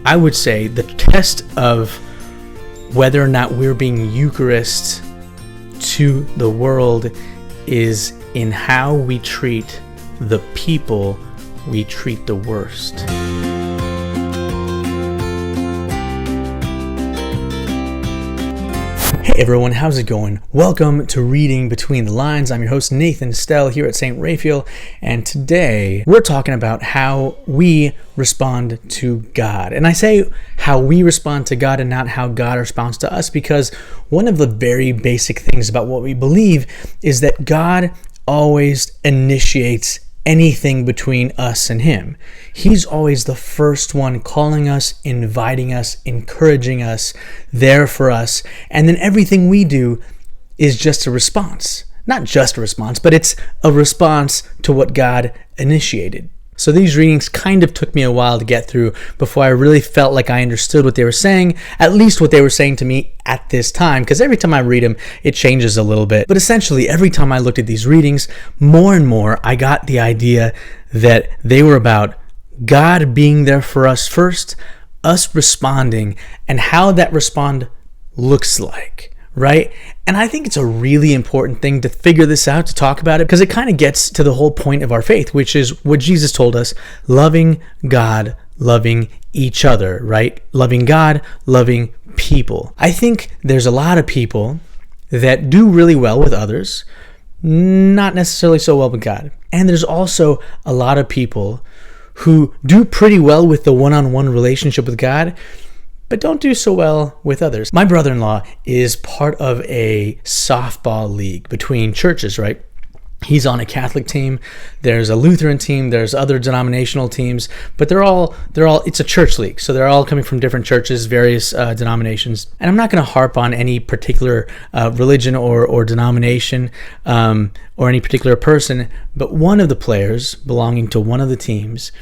I would say the test of whether or not we're being Eucharist to the world is in how we treat the people we treat the worst. Hey everyone, how's it going? Welcome to Reading Between the Lines. I'm your host Nathan Stell here at St. Raphael, and today we're talking about how we respond to God. And I say how we respond to God and not how God responds to us, because one of the very basic things about what we believe is that God always initiates anything between us and Him. He's always the first one calling us, inviting us, encouraging us, there for us. And then everything we do is just a response. Not just a response, but it's a response to what God initiated. So these readings kind of took me a while to get through before I really felt like I understood what they were saying, at least what they were saying to me at this time, because every time I read them, it changes a little bit. But essentially, every time I looked at these readings, more and more, I got the idea that they were about God being there for us first, us responding, and how that respond looks like, right? And I think it's a really important thing to figure this out, to talk about it, because it kind of gets to the whole point of our faith, which is what Jesus told us: loving God, loving each other, right? Loving God, loving people. I think there's a lot of people that do really well with others, not necessarily so well with God. And there's also a lot of people who do pretty well with the one-on-one relationship with God, but don't do so well with others. My brother-in-law is part of a softball league between churches, right? He's on a Catholic team, there's a Lutheran team, there's other denominational teams, but they're all, it's a church league. So they're all coming from different churches, various denominations. And I'm not going to harp on any particular religion or denomination or any particular person, but one of the players belonging to one of the teams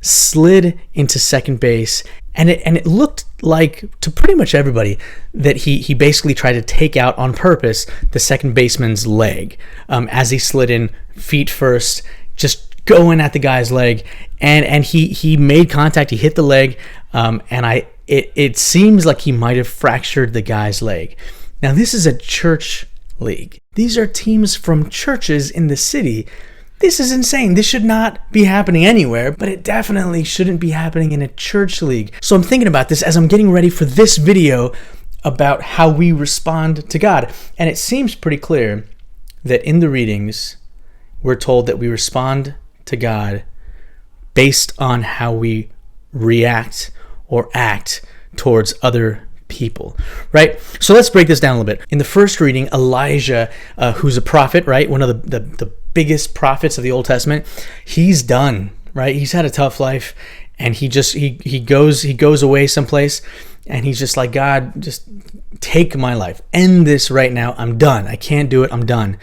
slid into second base, and it looked like to pretty much everybody that he basically tried to take out on purpose the second baseman's leg as he slid in feet first, just going at the guy's leg, and he made contact. He hit the leg, and it seems like he might have fractured the guy's leg. Now this is a church league. These are teams from churches in the city. This is insane. This should not be happening anywhere, but it definitely shouldn't be happening in a church league. So I'm thinking about this as I'm getting ready for this video about how we respond to God. And it seems pretty clear that in the readings, we're told that we respond to God based on how we react or act towards other people, right? So let's break this down a little bit. In the first reading, Elijah, who's a prophet, right? One of the biggest prophets of the Old Testament, he's done, right? He's had a tough life, and he goes away someplace, and he's just like, God, just take my life, end this right now. I'm done. I can't do it. I'm done.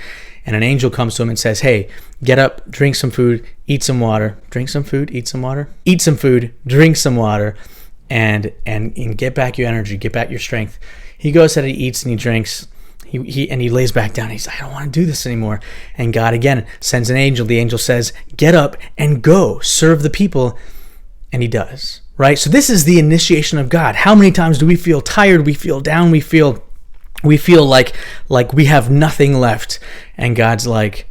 And an angel comes to him and says, hey, get up, drink some food, eat some water, drink some food, eat some water, eat some food, drink some water, and get back your energy, get back your strength. He goes ahead, he eats and he drinks. He lays back down. He's like, I don't want to do this anymore. And God again sends an angel. The angel says, get up and go serve the people. And he does, right? So this is the initiation of God. How many times do we feel tired? We feel down. We feel like we have nothing left. And God's like,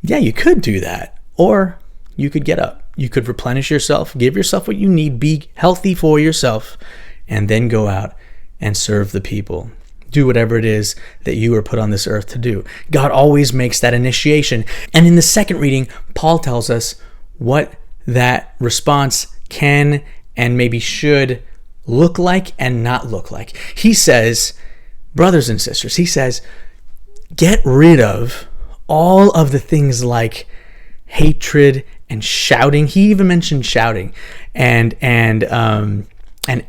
yeah, you could do that. Or you could get up. You could replenish yourself, give yourself what you need, be healthy for yourself, and then go out and serve the people. Do whatever it is that you were put on this earth to do. God always makes that initiation. And in the second reading, Paul tells us what that response can and maybe should look like and not look like. He says, brothers and sisters, he says, get rid of all of the things like hatred and shouting. He even mentioned shouting and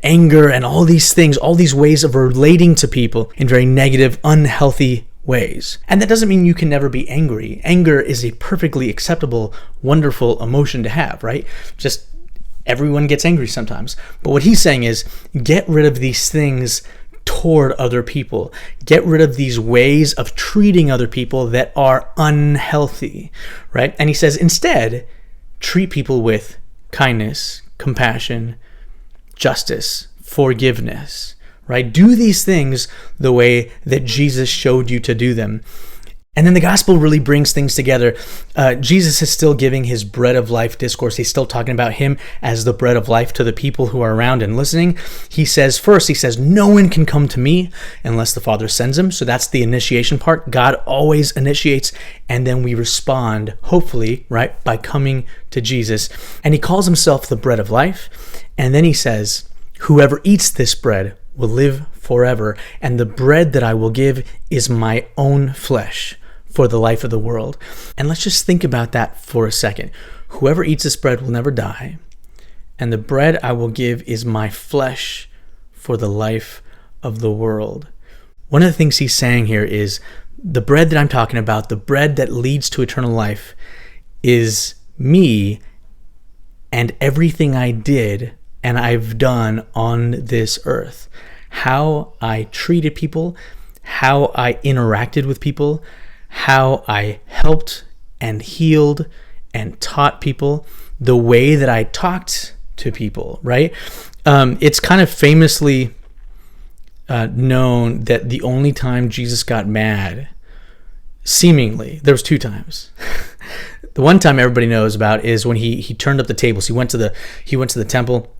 anger and all these things, all these ways of relating to people in very negative, unhealthy ways. And that doesn't mean you can never be angry. Anger is a perfectly acceptable, wonderful emotion to have, right? Just everyone gets angry sometimes. But what he's saying is get rid of these things toward other people. Get rid of these ways of treating other people that are unhealthy, right? And he says instead, treat people with kindness, compassion, justice, forgiveness, right? Do these things the way that Jesus showed you to do them. And then the gospel really brings things together. Jesus is still giving his bread of life discourse. He's still talking about him as the bread of life to the people who are around and listening. He says, no one can come to me unless the Father sends him. So that's the initiation part. God always initiates, and then we respond, hopefully, right, by coming to Jesus. And he calls himself the bread of life. And then he says, whoever eats this bread will live forever, and the bread that I will give is my own flesh for the life of the world. And let's just think about that for a second. Whoever eats this bread will never die, and the bread I will give is my flesh for the life of the world. One of the things he's saying here is the bread that I'm talking about, the bread that leads to eternal life, is me and everything I did and I've done on this earth. How I treated people, how I interacted with people, how I helped and healed and taught people, the way that I talked to people, right? It's kind of famously known that the only time Jesus got mad, seemingly, there was 2 times. The one time everybody knows about is when he turned up the tables. He went to the temple,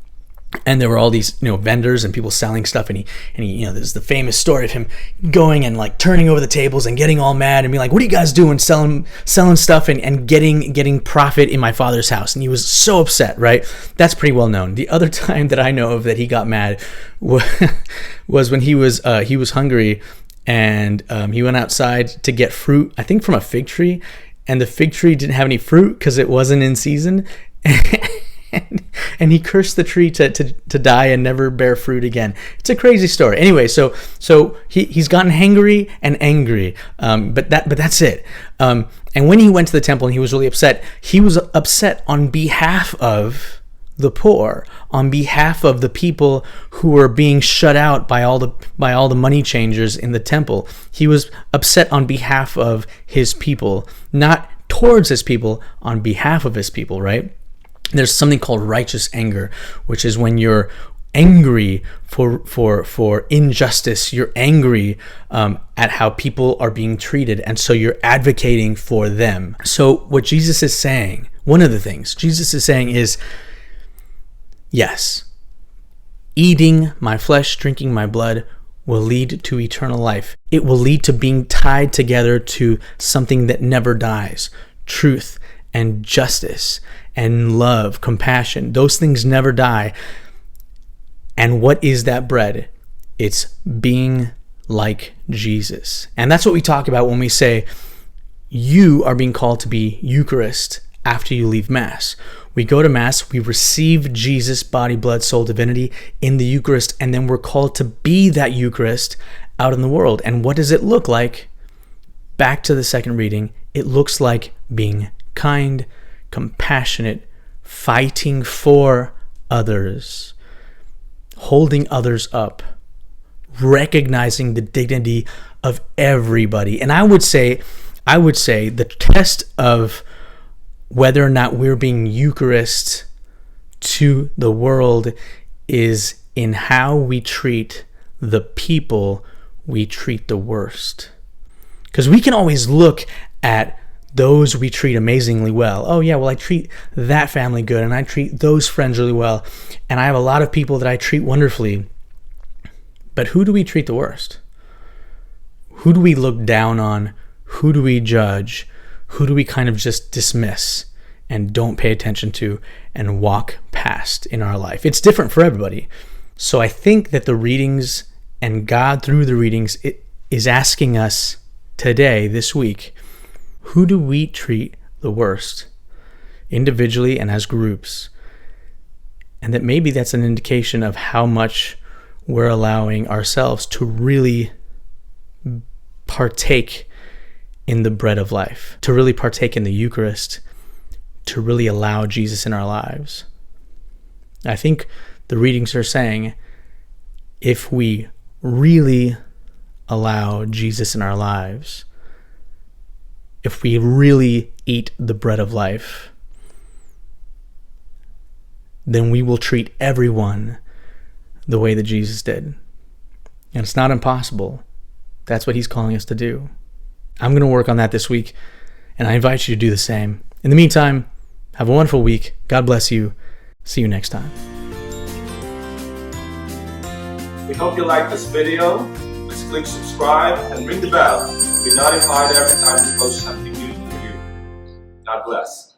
and there were all these, vendors and people selling stuff, and he, there's the famous story of him going and like turning over the tables and getting all mad and being like, "What are you guys doing, selling stuff and getting profit in my Father's house?" And he was so upset, right? That's pretty well known. The other time that I know of that he got mad was when he was hungry, and he went outside to get fruit, I think from a fig tree, and the fig tree didn't have any fruit because it wasn't in season. And he cursed the tree to die and never bear fruit again. It's a crazy story. Anyway, so he's gotten hangry and angry, but that's it. And when he went to the temple and he was really upset, he was upset on behalf of the poor, on behalf of the people who were being shut out by all the money changers in the temple. He was upset on behalf of his people, not towards his people, on behalf of his people, right? There's something called righteous anger, which is when you're angry for injustice. You're angry at how people are being treated, and so you're advocating for them. So what Jesus is saying, one of the things Jesus is saying is, yes, eating my flesh, drinking my blood will lead to eternal life. It will lead to being tied together to something that never dies, truth and justice and love, compassion. Those things never die. And what is that bread? It's being like Jesus. And that's what we talk about when we say you are being called to be Eucharist after you leave Mass. We go to Mass, we receive Jesus' body, blood, soul, divinity in the Eucharist, and then we're called to be that Eucharist out in the world. And what does it look like? Back to the second reading, it looks like being kind, compassionate, fighting for others, holding others up, recognizing the dignity of everybody. And I would say the test of whether or not we're being Eucharist to the world is in how we treat the people we treat the worst. Because we can always look at those we treat amazingly well. Oh yeah, well, I treat that family good, and I treat those friends really well, and I have a lot of people that I treat wonderfully. But who do we treat the worst? Who do we look down on? Who do we judge? Who do we kind of just dismiss and don't pay attention to and walk past in our life? It's different for everybody. So I think that the readings and God through the readings is asking us today, this week, who do we treat the worst, individually and as groups? And that maybe that's an indication of how much we're allowing ourselves to really partake in the bread of life, to really partake in the Eucharist, to really allow Jesus in our lives. I think the readings are saying if we really allow Jesus in our lives, if we really eat the bread of life, then we will treat everyone the way that Jesus did. And it's not impossible. That's what he's calling us to do. I'm going to work on that this week, and I invite you to do the same. In the meantime, have a wonderful week. God bless you. See you next time. We hope you like this video. Please click subscribe and ring the bell to be notified every time we post something new for you. God bless.